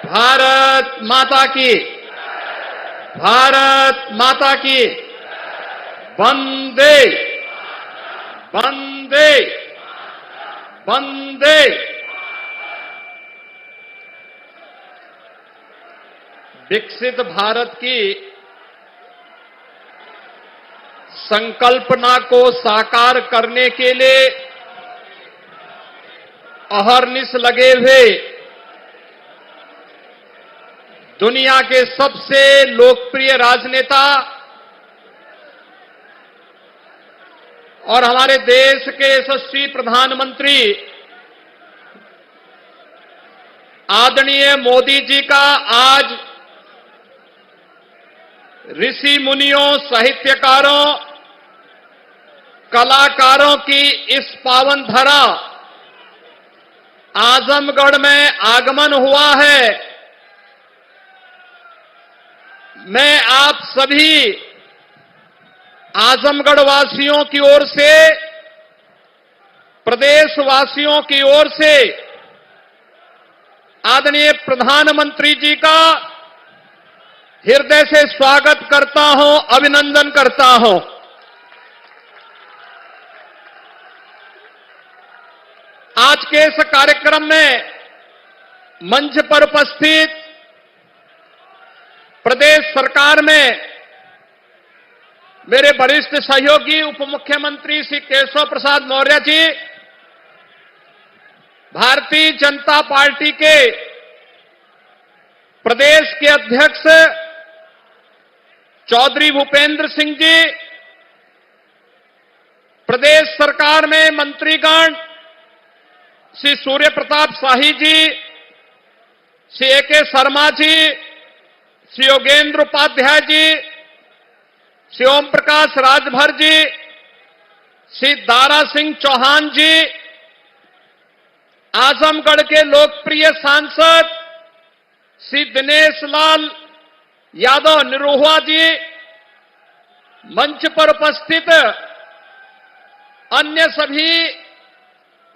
भारत माता की, भारत माता की, वंदे वंदे वंदे। विकसित भारत की संकल्पना को साकार करने के लिए अहर्निश लगे हुए दुनिया के सबसे लोकप्रिय राजनेता और हमारे देश के यशस्वी प्रधानमंत्री आदरणीय मोदी जी का आज ऋषि मुनियों, साहित्यकारों, कलाकारों की इस पावन धरा आजमगढ़ में आगमन हुआ है। मैं आप सभी आजमगढ़ वासियों की ओर से, प्रदेश वासियों की ओर से आदरणीय प्रधानमंत्री जी का हृदय से स्वागत करता हूं, अभिनंदन करता हूं। आज के इस कार्यक्रम में मंच पर उपस्थित प्रदेश सरकार में मेरे वरिष्ठ सहयोगी उप मुख्यमंत्री श्री केशव प्रसाद मौर्य जी, भारतीय जनता पार्टी के प्रदेश के अध्यक्ष चौधरी भूपेंद्र सिंह जी, प्रदेश सरकार में मंत्रीगण श्री सूर्य प्रताप शाही जी, श्री ए.के. शर्मा जी, श्री योगेंद्र उपाध्याय जी, श्री ओम प्रकाश राजभर जी, श्री दारा सिंह चौहान जी, आजमगढ़ के लोकप्रिय सांसद श्री दिनेश लाल यादव निरोहुआ जी, मंच पर उपस्थित अन्य सभी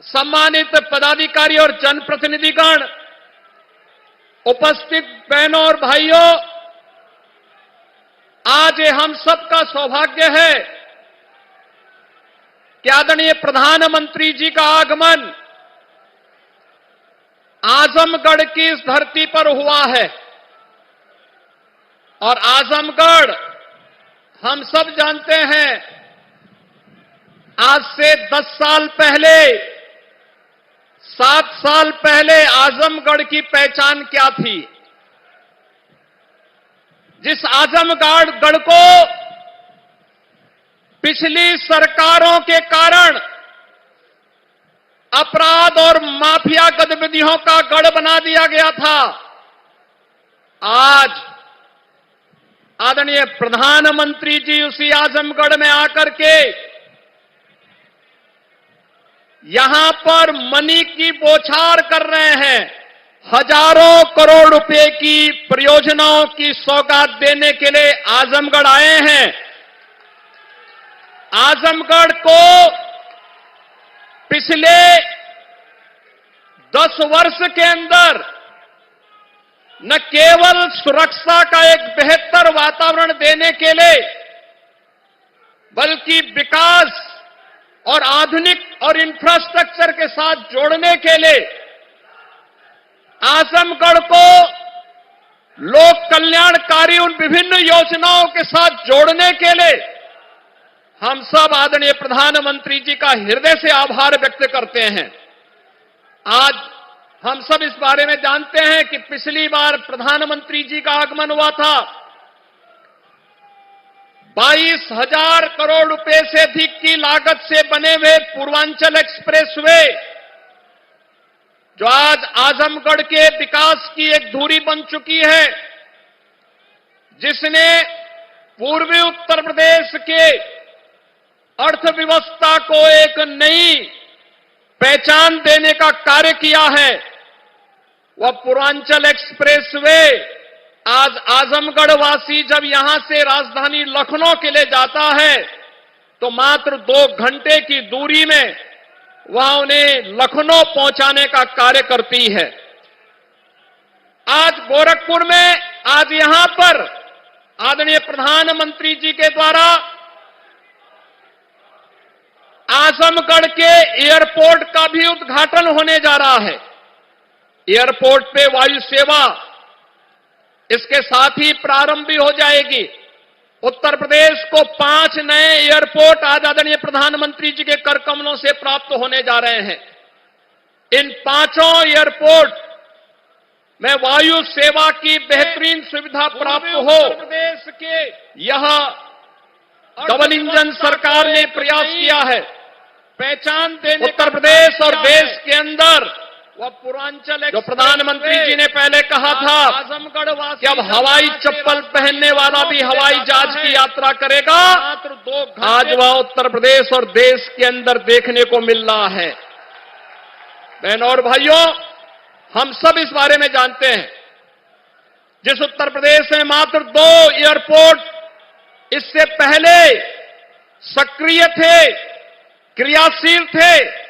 सम्मानित पदाधिकारी और जनप्रतिनिधिगण, उपस्थित बहनों और भाइयों, आज हम सबका सौभाग्य है कि आदरणीय प्रधानमंत्री जी का आगमन आजमगढ़ की इस धरती पर हुआ है। और आजमगढ़ हम सब जानते हैं, आज से 10 साल पहले, 7 साल पहले आजमगढ़ की पहचान क्या थी। जिस आजमगढ़ को पिछली सरकारों के कारण अपराध और माफिया गतिविधियों का गढ़ बना दिया गया था, आज आदरणीय प्रधानमंत्री जी उसी आजमगढ़ में आकर के यहां पर मनी की बौछार कर रहे हैं। हजारों करोड़ रुपए की परियोजनाओं की सौगात देने के लिए आजमगढ़ आए हैं। आजमगढ़ को पिछले 10 वर्ष के अंदर न केवल सुरक्षा का एक बेहतर वातावरण देने के लिए, बल्कि विकास और आधुनिक और इंफ्रास्ट्रक्चर के साथ जोड़ने के लिए, आजमगढ़ को लोक कल्याणकारी उन विभिन्न योजनाओं के साथ जोड़ने के लिए हम सब आदरणीय प्रधानमंत्री जी का हृदय से आभार व्यक्त करते हैं। आज हम सब इस बारे में जानते हैं कि पिछली बार प्रधानमंत्री जी का आगमन हुआ था, 22,000 करोड़ रुपए से अधिक की लागत से बने हुए पूर्वांचल एक्सप्रेसवे, जो आज आजमगढ़ के विकास की एक धुरी बन चुकी है, जिसने पूर्वी उत्तर प्रदेश के अर्थव्यवस्था को एक नई पहचान देने का कार्य किया है। वह पूर्वांचल एक्सप्रेसवे आज आजमगढ़ वासी जब यहां से राजधानी लखनऊ के लिए जाता है तो मात्र 2 घंटे की दूरी में वह उन्हें लखनऊ पहुंचाने का कार्य करती है। आज गोरखपुर में, आज यहां पर आदरणीय प्रधानमंत्री जी के द्वारा आजमगढ़ के एयरपोर्ट का भी उद्घाटन होने जा रहा है। एयरपोर्ट पे वायु सेवा इसके साथ ही प्रारंभ भी हो जाएगी। उत्तर प्रदेश को 5 नए एयरपोर्ट आज आदरणीय प्रधानमंत्री जी के कर कमलों से प्राप्त होने जा रहे हैं। इन 5 एयरपोर्ट में वायु सेवा की बेहतरीन सुविधा प्राप्त हो। उत्तर प्रदेश के यह डबल इंजन सरकार ने प्रयास किया है पहचान देने। उत्तर प्रदेश और देश के अंदर वह पूर्वांचल जो प्रधानमंत्री जी ने पहले कहा था आजमगढ़ कि अब हवाई चप्पल पहनने वाला भी हवाई जहाज की यात्रा करेगा, मात्र 2 घंटे आज वह उत्तर प्रदेश और देश के अंदर देखने को मिल रहा है। बहनों और भाइयों, हम सब इस बारे में जानते हैं, जिस उत्तर प्रदेश में मात्र 2 एयरपोर्ट इससे पहले सक्रिय थे, क्रियाशील थे,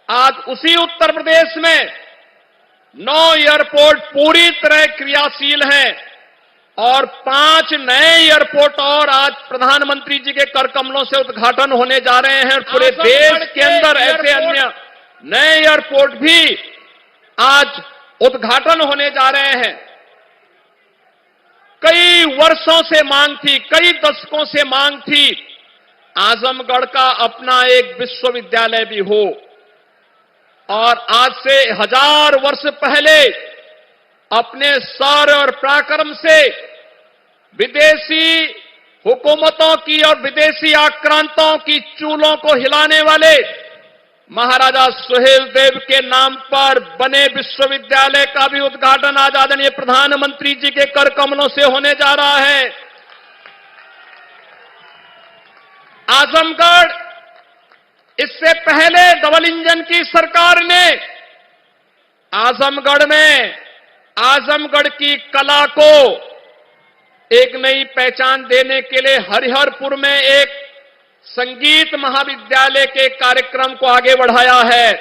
आज उसी उत्तर प्रदेश में 9 एयरपोर्ट पूरी तरह क्रियाशील हैं और 5 नए एयरपोर्ट और आज प्रधानमंत्री जी के कर कमलों से उद्घाटन होने जा रहे हैं। पूरे देश के अंदर ऐसे अन्य नए एयरपोर्ट भी आज उद्घाटन होने जा रहे हैं। कई वर्षों से मांग थी, कई दशकों से मांग थी, आजमगढ़ का अपना एक विश्वविद्यालय भी हो। और आज से 1000 वर्ष पहले अपने शौर्य और पराक्रम से विदेशी हुकूमतों की और विदेशी आक्रांताओं की चूलों को हिलाने वाले महाराजा सुहेलदेव के नाम पर बने विश्वविद्यालय का भी उद्घाटन आज आदरणीय प्रधानमंत्री जी के कर कमलों से होने जा रहा है। आजमगढ़ इससे पहले डबल इंजन की सरकार ने आजमगढ़ में आजमगढ़ की कला को एक नई पहचान देने के लिए हरिहरपुर में एक संगीत महाविद्यालय के कार्यक्रम को आगे बढ़ाया है।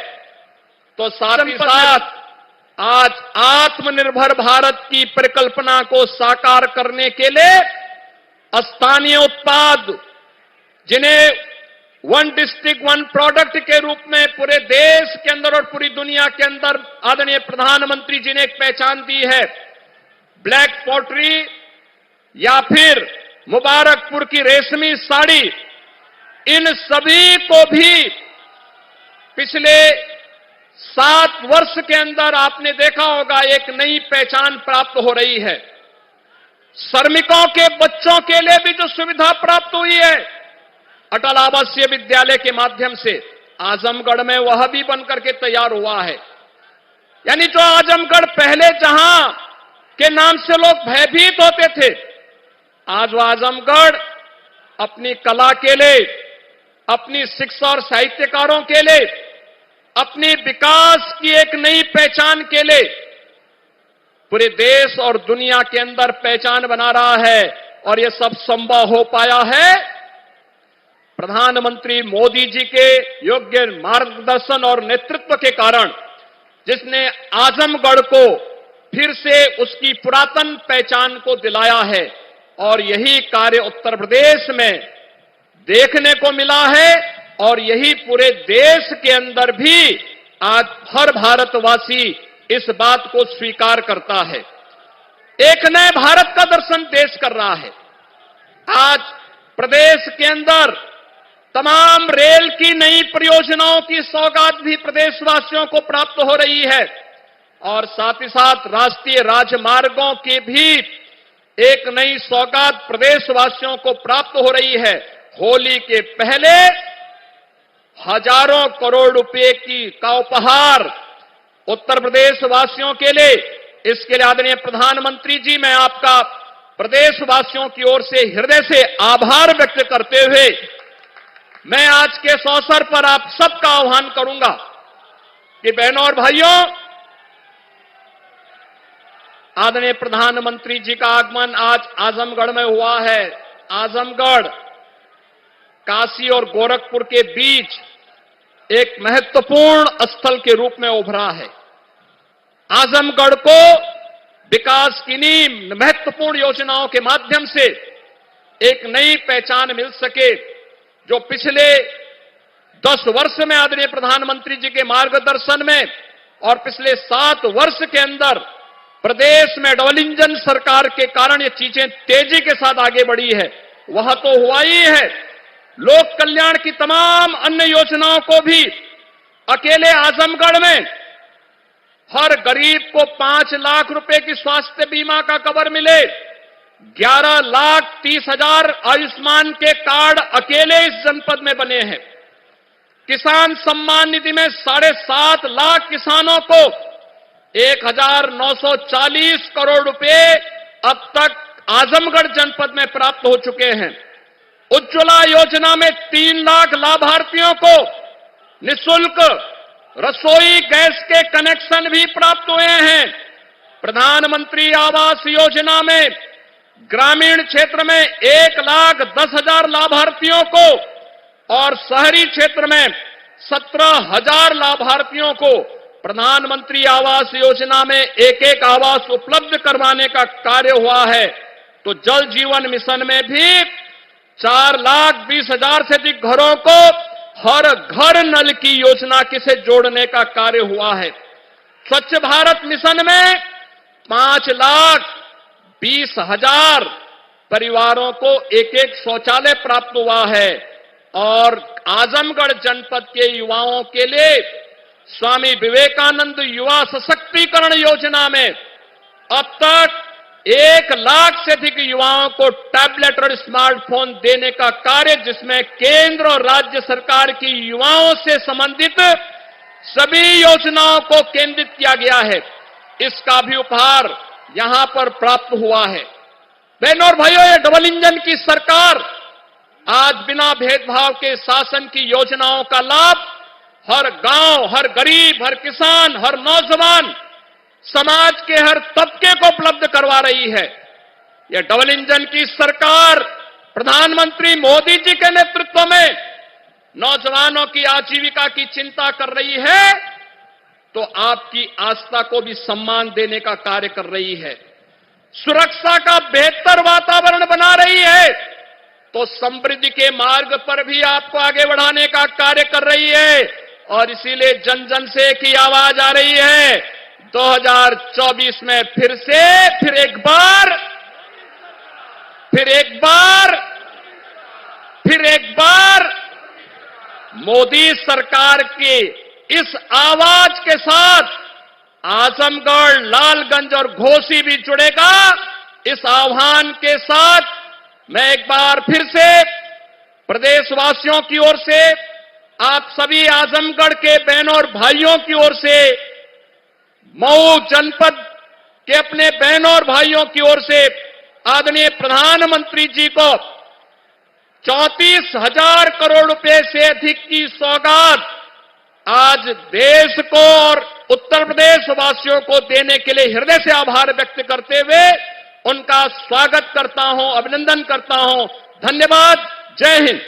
तो साथ ही साथ आज आत्मनिर्भर भारत की परिकल्पना को साकार करने के लिए स्थानीय उत्पाद, जिन्हें 1 डिस्ट्रिक्ट 1 प्रोडक्ट के रूप में पूरे देश के अंदर और पूरी दुनिया के अंदर आदरणीय प्रधानमंत्री जी ने एक पहचान दी है। ब्लैक पॉटरी या फिर मुबारकपुर की रेशमी साड़ी, इन सभी को भी पिछले 7 वर्ष के अंदर आपने देखा होगा एक नई पहचान प्राप्त हो रही है। श्रमिकों के बच्चों के लिए भी जो सुविधा प्राप्त हुई है अटल आवासीय विद्यालय के माध्यम से, आजमगढ़ में वह भी बनकर के तैयार हुआ है। यानी जो आजमगढ़ पहले जहां के नाम से लोग भयभीत होते थे, आज वह आजमगढ़ अपनी कला के लिए, अपनी शिक्षा और साहित्यकारों के लिए, अपनी विकास की एक नई पहचान के लिए पूरे देश और दुनिया के अंदर पहचान बना रहा है। और यह सब संभव हो पाया है प्रधानमंत्री मोदी जी के योग्य मार्गदर्शन और नेतृत्व के कारण, जिसने आजमगढ़ को फिर से उसकी पुरातन पहचान को दिलाया है। और यही कार्य उत्तर प्रदेश में देखने को मिला है और यही पूरे देश के अंदर भी आज हर भारतवासी इस बात को स्वीकार करता है। एक नए भारत का दर्शन देश कर रहा है। आज प्रदेश के अंदर तमाम रेल की नई परियोजनाओं की सौगात भी प्रदेशवासियों को प्राप्त हो रही है और साथ ही साथ राष्ट्रीय राजमार्गों की भी एक नई सौगात प्रदेशवासियों को प्राप्त हो रही है। होली के पहले हजारों करोड़ रुपए का उपहार उत्तर प्रदेश वासियों के लिए, इसके लिए आदरणीय प्रधानमंत्री जी, मैं आपका प्रदेशवासियों की ओर से हृदय से आभार व्यक्त करते हुए मैं आज के इस अवसर पर आप सबका आह्वान करूंगा कि बहनों और भाइयों, आदरणीय प्रधानमंत्री जी का आगमन आज आजमगढ़ में हुआ है। आजमगढ़ काशी और गोरखपुर के बीच एक महत्वपूर्ण स्थल के रूप में उभरा है। आजमगढ़ को विकास की इन्हीं महत्वपूर्ण योजनाओं के माध्यम से एक नई पहचान मिल सके, जो पिछले 10 वर्ष में आदरणीय प्रधानमंत्री जी के मार्गदर्शन में और पिछले 7 वर्ष के अंदर प्रदेश में डबल इंजन सरकार के कारण ये चीजें तेजी के साथ आगे बढ़ी है, वह तो हुआ ही है। लोक कल्याण की तमाम अन्य योजनाओं को भी अकेले आजमगढ़ में हर गरीब को 5 लाख रुपए की स्वास्थ्य बीमा का कवर मिले, 11,30,000 आयुष्मान के कार्ड अकेले इस जनपद में बने हैं। किसान सम्मान निधि में 7.5 लाख किसानों को 1,940 करोड़ रुपए अब तक आजमगढ़ जनपद में प्राप्त हो चुके हैं। उज्ज्वला योजना में 3 लाख लाभार्थियों को निःशुल्क रसोई गैस के कनेक्शन भी प्राप्त हुए हैं। प्रधानमंत्री आवास योजना में ग्रामीण क्षेत्र में 1,10,000 लाभार्थियों को और शहरी क्षेत्र में 17,000 लाभार्थियों को प्रधानमंत्री आवास योजना में एक आवास उपलब्ध करवाने का कार्य हुआ है। तो जल जीवन मिशन में भी 4,20,000 से अधिक घरों को हर घर नल की योजना से जोड़ने का कार्य हुआ है। स्वच्छ भारत मिशन में 5,20,000 परिवारों को एक शौचालय प्राप्त हुआ है और आजमगढ़ जनपद के युवाओं के लिए स्वामी विवेकानंद युवा सशक्तिकरण योजना में अब तक 1 लाख से अधिक युवाओं को टैबलेट और स्मार्टफोन देने का कार्य, जिसमें केंद्र और राज्य सरकार की युवाओं से संबंधित सभी योजनाओं को केंद्रित किया गया है, इसका भी उपहार यहां पर प्राप्त हुआ है। बहनों और भाइयों, ये डबल इंजन की सरकार आज बिना भेदभाव के शासन की योजनाओं का लाभ हर गांव, हर गरीब, हर किसान, हर नौजवान, समाज के हर तबके को उपलब्ध करवा रही है। यह डबल इंजन की सरकार प्रधानमंत्री मोदी जी के नेतृत्व में नौजवानों की आजीविका की चिंता कर रही है, तो आपकी आस्था को भी सम्मान देने का कार्य कर रही है। सुरक्षा का बेहतर वातावरण बना रही है, तो समृद्धि के मार्ग पर भी आपको आगे बढ़ाने का कार्य कर रही है। और इसीलिए जन जन से एक ही आवाज आ रही है, 2024 में फिर एक बार मोदी सरकार की इस आवाज के साथ आजमगढ़, लालगंज और घोसी भी जुड़ेगा। इस आह्वान के साथ मैं एक बार फिर से प्रदेशवासियों की ओर से, आप सभी आजमगढ़ के बहनों और भाइयों की ओर से, मऊ जनपद के अपने बहनों और भाइयों की ओर से आदरणीय प्रधानमंत्री जी को 34,000 करोड़ रुपए से अधिक की सौगात आज देश को और उत्तर प्रदेश वासियों को देने के लिए हृदय से आभार व्यक्त करते हुए उनका स्वागत करता हूं, अभिनंदन करता हूं। धन्यवाद। जय हिंद।